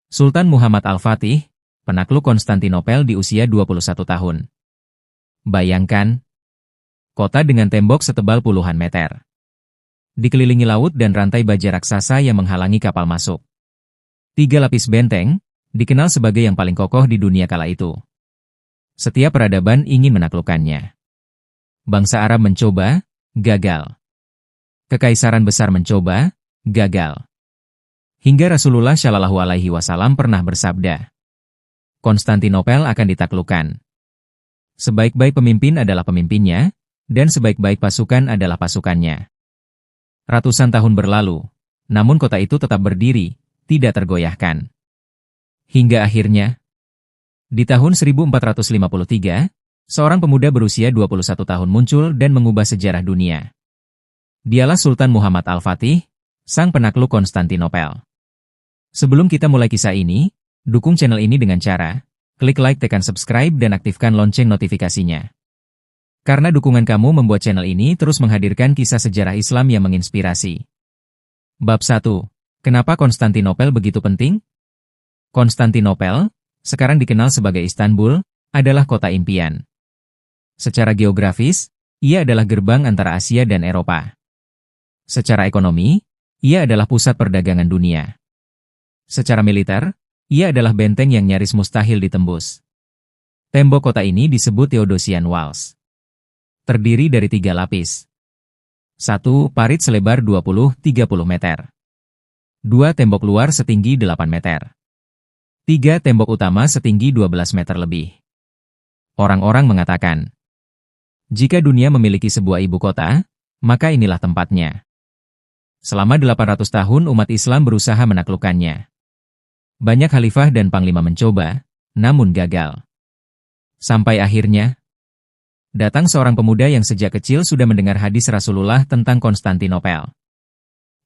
Sultan Muhammad Al-Fatih, penakluk Konstantinopel di usia 21 tahun. Bayangkan, kota dengan tembok setebal puluhan meter. Dikelilingi laut dan rantai baja raksasa yang menghalangi kapal masuk. 3 lapis benteng, dikenal sebagai yang paling kokoh di dunia kala itu. Setiap peradaban ingin menaklukkannya. Bangsa Arab mencoba, gagal. Kekaisaran besar mencoba, gagal. Hingga Rasulullah Shallallahu Alaihi Wasallam pernah bersabda, Konstantinopel akan ditaklukkan. Sebaik-baik pemimpin adalah pemimpinnya, dan sebaik-baik pasukan adalah pasukannya. Ratusan tahun berlalu, namun kota itu tetap berdiri, tidak tergoyahkan. Hingga akhirnya, di tahun 1453, seorang pemuda berusia 21 tahun muncul dan mengubah sejarah dunia. Dialah Sultan Muhammad Al-Fatih, sang penakluk Konstantinopel. Sebelum kita mulai kisah ini, dukung channel ini dengan cara klik like, tekan subscribe, dan aktifkan lonceng notifikasinya. Karena dukungan kamu membuat channel ini terus menghadirkan kisah sejarah Islam yang menginspirasi. Bab 1. Kenapa Konstantinopel begitu penting? Konstantinopel, sekarang dikenal sebagai Istanbul, adalah kota impian. Secara geografis, ia adalah gerbang antara Asia dan Eropa. Secara ekonomi, ia adalah pusat perdagangan dunia. Secara militer, ia adalah benteng yang nyaris mustahil ditembus. Tembok kota ini disebut Theodosian Walls. Terdiri dari 3 lapis. 1. Parit selebar 20-30 meter. 2. Tembok luar setinggi 8 meter. 3. Tembok utama setinggi 12 meter lebih. Orang-orang mengatakan, jika dunia memiliki sebuah ibu kota, maka inilah tempatnya. Selama 800 tahun umat Islam berusaha menaklukkannya. Banyak khalifah dan panglima mencoba, namun gagal. Sampai akhirnya, datang seorang pemuda yang sejak kecil sudah mendengar hadis Rasulullah tentang Konstantinopel.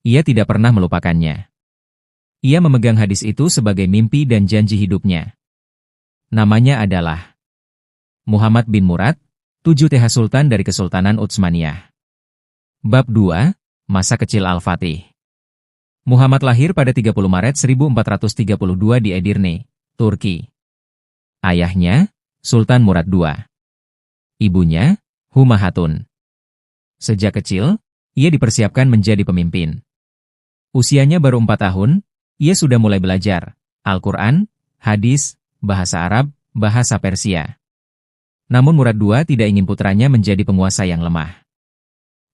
Ia tidak pernah melupakannya. Ia memegang hadis itu sebagai mimpi dan janji hidupnya. Namanya adalah Muhammad bin Murad, 7 TH Sultan dari Kesultanan Utsmaniyah. Bab 2, Masa Kecil Al-Fatih. Muhammad lahir pada 30 Maret 1432 di Edirne, Turki. Ayahnya, Sultan Murad II. Ibunya, Huma Hatun. Sejak kecil, ia dipersiapkan menjadi pemimpin. Usianya baru 4 tahun, ia sudah mulai belajar Al-Quran, hadis, bahasa Arab, bahasa Persia. Namun Murad II tidak ingin putranya menjadi penguasa yang lemah.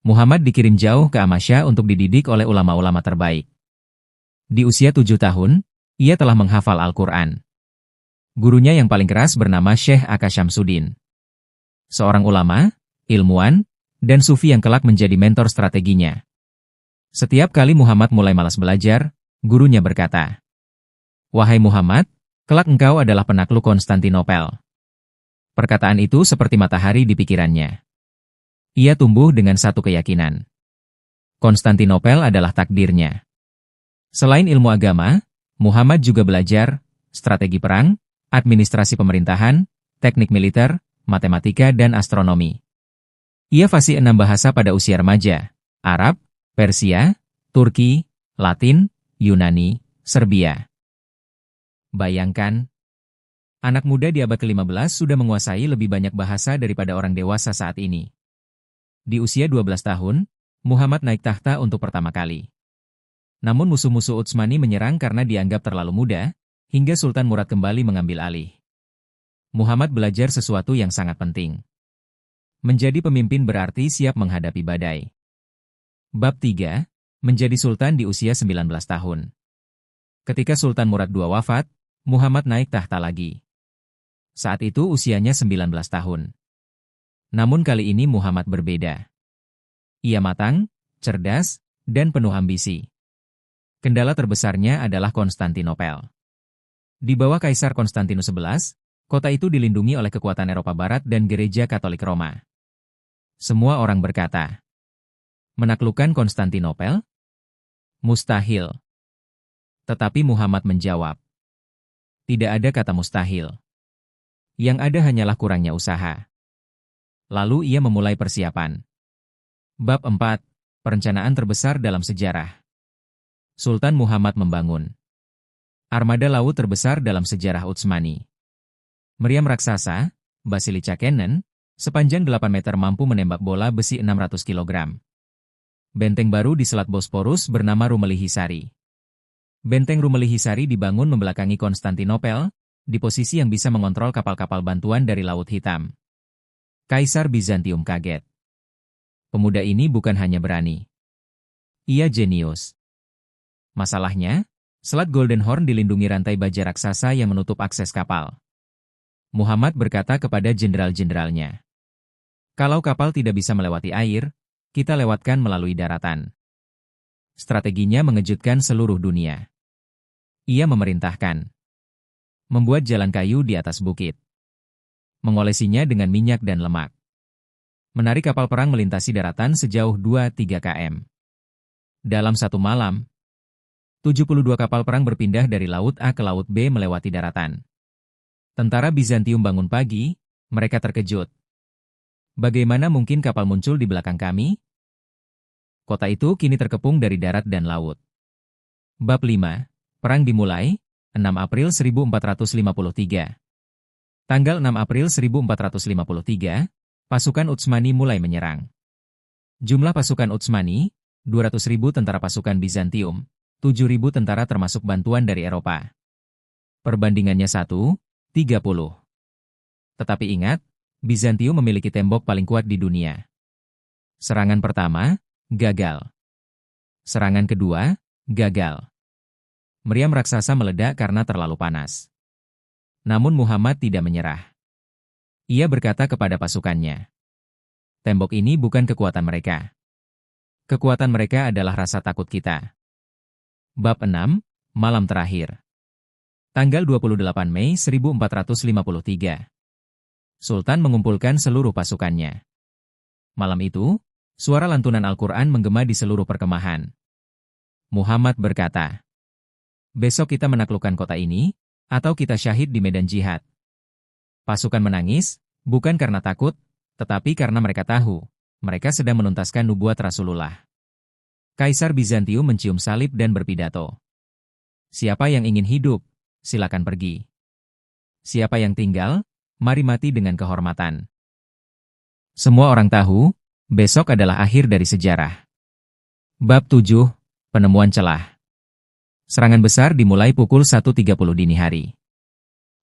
Muhammad dikirim jauh ke Amasya untuk dididik oleh ulama-ulama terbaik. Di usia 7 tahun, ia telah menghafal Al-Quran. Gurunya yang paling keras bernama Syekh Aka Syamsuddin. Seorang ulama, ilmuwan, dan sufi yang kelak menjadi mentor strateginya. Setiap kali Muhammad mulai malas belajar, gurunya berkata, "Wahai Muhammad, kelak engkau adalah penakluk Konstantinopel." Perkataan itu seperti matahari di pikirannya. Ia tumbuh dengan satu keyakinan. Konstantinopel adalah takdirnya. Selain ilmu agama, Muhammad juga belajar strategi perang, administrasi pemerintahan, teknik militer, matematika, dan astronomi. Ia fasih 6 bahasa pada usia remaja: Arab, Persia, Turki, Latin, Yunani, Serbia. Bayangkan, anak muda di abad ke-15 sudah menguasai lebih banyak bahasa daripada orang dewasa saat ini. Di usia 12 tahun, Muhammad naik tahta untuk pertama kali. Namun musuh-musuh Utsmani menyerang karena dianggap terlalu muda, hingga Sultan Murad kembali mengambil alih. Muhammad belajar sesuatu yang sangat penting. Menjadi pemimpin berarti siap menghadapi badai. Bab 3, Menjadi Sultan di usia 19 tahun. Ketika Sultan Murad II wafat, Muhammad naik tahta lagi. Saat itu usianya 19 tahun. Namun kali ini Muhammad berbeda. Ia matang, cerdas, dan penuh ambisi. Kendala terbesarnya adalah Konstantinopel. Di bawah Kaisar Konstantinus XI, kota itu dilindungi oleh kekuatan Eropa Barat dan Gereja Katolik Roma. Semua orang berkata, menaklukkan Konstantinopel? Mustahil. Tetapi Muhammad menjawab, tidak ada kata mustahil. Yang ada hanyalah kurangnya usaha. Lalu ia memulai persiapan. Bab 4, Perencanaan terbesar dalam sejarah. Sultan Muhammad membangun armada laut terbesar dalam sejarah Utsmani. Meriam raksasa, Basilica Cannon, sepanjang 8 meter mampu menembak bola besi 600 kg. Benteng baru di Selat Bosporus bernama Rumelihisari. Benteng Rumelihisari dibangun membelakangi Konstantinopel, di posisi yang bisa mengontrol kapal-kapal bantuan dari Laut Hitam. Kaisar Bizantium kaget. Pemuda ini bukan hanya berani. Ia jenius. Masalahnya, Selat Golden Horn dilindungi rantai baja raksasa yang menutup akses kapal. Muhammad berkata kepada jenderal-jenderalnya, "Kalau kapal tidak bisa melewati air, kita lewatkan melalui daratan." Strateginya mengejutkan seluruh dunia. Ia memerintahkan membuat jalan kayu di atas bukit, mengolesinya dengan minyak dan lemak, menarik kapal perang melintasi daratan sejauh 2-3 km. Dalam satu malam, 72 kapal perang berpindah dari Laut A ke Laut B melewati daratan. Tentara Bizantium bangun pagi, mereka terkejut. Bagaimana mungkin kapal muncul di belakang kami? Kota itu kini terkepung dari darat dan laut. Bab 5. Perang dimulai, 6 April 1453. Tanggal 6 April 1453, pasukan Utsmani mulai menyerang. Jumlah pasukan Utsmani, 200.000 tentara pasukan Bizantium, 7.000 tentara termasuk bantuan dari Eropa. Perbandingannya 1:30. Tetapi ingat, Bizantium memiliki tembok paling kuat di dunia. Serangan pertama, gagal. Serangan kedua, gagal. Meriam raksasa meledak karena terlalu panas. Namun Muhammad tidak menyerah. Ia berkata kepada pasukannya, "Tembok ini bukan kekuatan mereka. Kekuatan mereka adalah rasa takut kita." Bab 6, Malam Terakhir. Tanggal 28 Mei 1453. Sultan mengumpulkan seluruh pasukannya. Malam itu, suara lantunan Al-Quran menggema di seluruh perkemahan. Muhammad berkata, "Besok kita menaklukkan kota ini, atau kita syahid di medan jihad." Pasukan menangis, bukan karena takut, tetapi karena mereka tahu, mereka sedang menuntaskan nubuat Rasulullah. Kaisar Bizantium mencium salib dan berpidato. "Siapa yang ingin hidup, silakan pergi. Siapa yang tinggal, mari mati dengan kehormatan." Semua orang tahu, besok adalah akhir dari sejarah. Bab 7, Penemuan Celah. Serangan besar dimulai pukul 1:30 dini hari.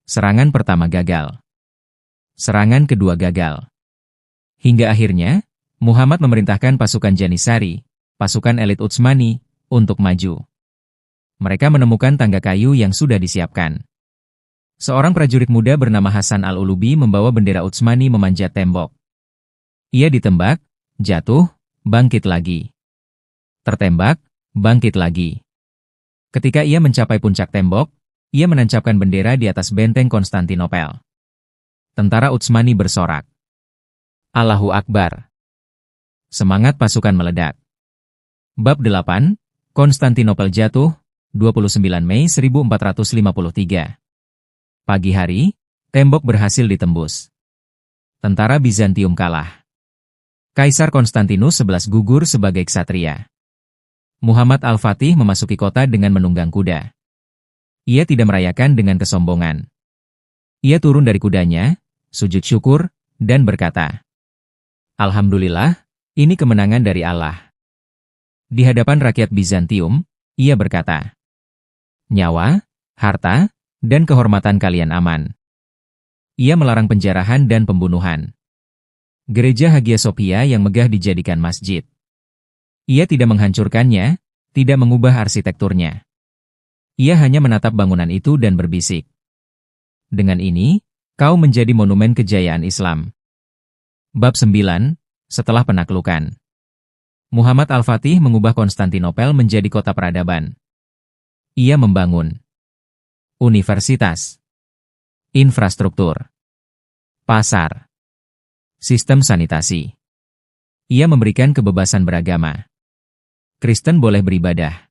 Serangan pertama gagal. Serangan kedua gagal. Hingga akhirnya, Muhammad memerintahkan pasukan Janissary, pasukan elit Utsmani, untuk maju. Mereka menemukan tangga kayu yang sudah disiapkan. Seorang prajurit muda bernama Hasan al-Ulubi membawa bendera Utsmani memanjat tembok. Ia ditembak, jatuh, bangkit lagi. Tertembak, bangkit lagi. Ketika ia mencapai puncak tembok, ia menancapkan bendera di atas benteng Konstantinopel. Tentara Utsmani bersorak, "Allahu Akbar." Semangat pasukan meledak. Bab 8, Konstantinopel jatuh, 29 Mei 1453. Pagi hari, tembok berhasil ditembus. Tentara Bizantium kalah. Kaisar Konstantinus XI gugur sebagai ksatria. Muhammad Al-Fatih memasuki kota dengan menunggang kuda. Ia tidak merayakan dengan kesombongan. Ia turun dari kudanya, sujud syukur, dan berkata, "Alhamdulillah, ini kemenangan dari Allah." Di hadapan rakyat Bizantium, ia berkata, "Nyawa, harta, dan kehormatan kalian aman." Ia melarang penjarahan dan pembunuhan. Gereja Hagia Sophia yang megah dijadikan masjid. Ia tidak menghancurkannya, tidak mengubah arsitekturnya. Ia hanya menatap bangunan itu dan berbisik, "Dengan ini, kau menjadi monumen kejayaan Islam." Bab 9, Setelah penaklukan. Muhammad Al-Fatih mengubah Konstantinopel menjadi kota peradaban. Ia membangun universitas, infrastruktur, pasar, sistem sanitasi. Ia memberikan kebebasan beragama. Kristen boleh beribadah.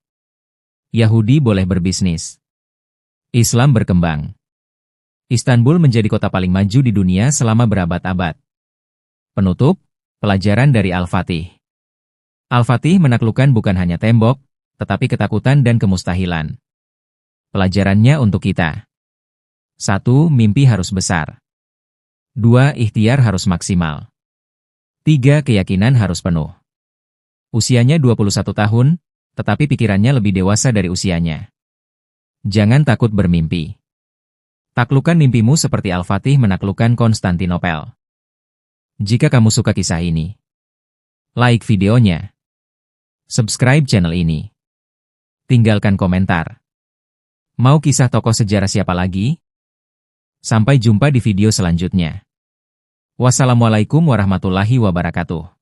Yahudi boleh berbisnis. Islam berkembang. Istanbul menjadi kota paling maju di dunia selama berabad-abad. Penutup, pelajaran dari Al-Fatih. Al-Fatih menaklukkan bukan hanya tembok, tetapi ketakutan dan kemustahilan. Pelajarannya untuk kita. 1. Mimpi harus besar. 2. Ikhtiar harus maksimal. 3. Keyakinan harus penuh. Usianya 21 tahun, tetapi pikirannya lebih dewasa dari usianya. Jangan takut bermimpi. Taklukkan mimpimu seperti Al-Fatih menaklukkan Konstantinopel. Jika kamu suka kisah ini, like videonya, subscribe channel ini, tinggalkan komentar. Mau kisah tokoh sejarah siapa lagi? Sampai jumpa di video selanjutnya. Wassalamualaikum warahmatullahi wabarakatuh.